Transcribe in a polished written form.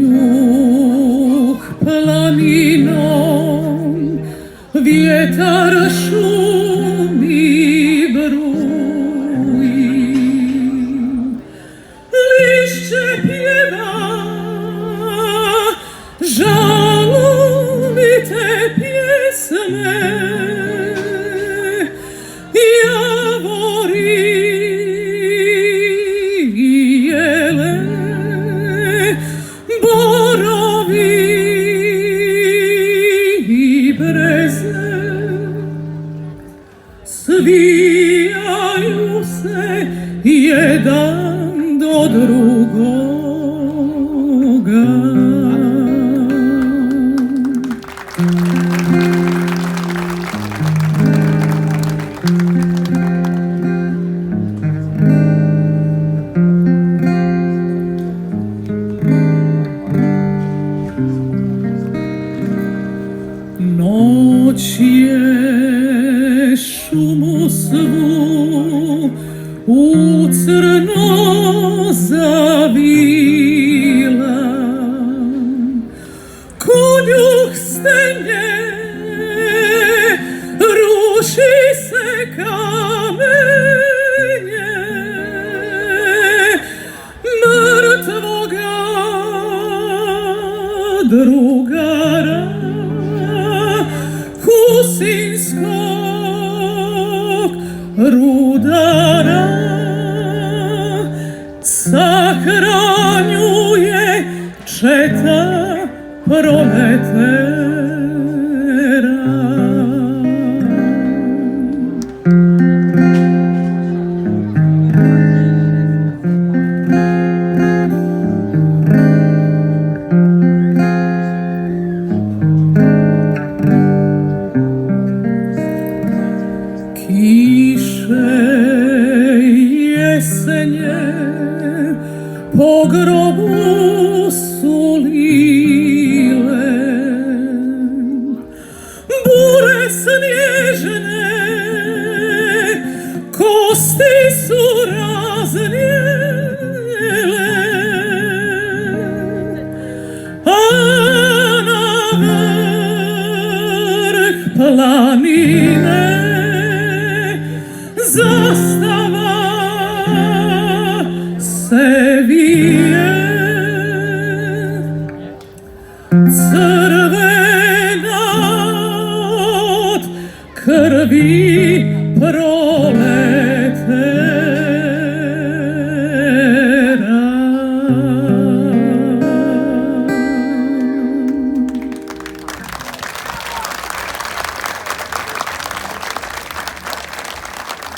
Konjuh planinom, vjetar šumi bruji, lišće pjeva žalovite pjesme, javori i jele, borovi i breze, svijaju se jedan do drugoga. Noć je šumu svu u crno zavila, konjuh stenje, ruši se kamenje mrtvoga drugara Husinskog rudara. Sahranjuje četa proletera. Kiše jesenje po grobu su lile, bure snježne, kosti su raznijele, a na vrh planine zastava se vije, crvena od krvi.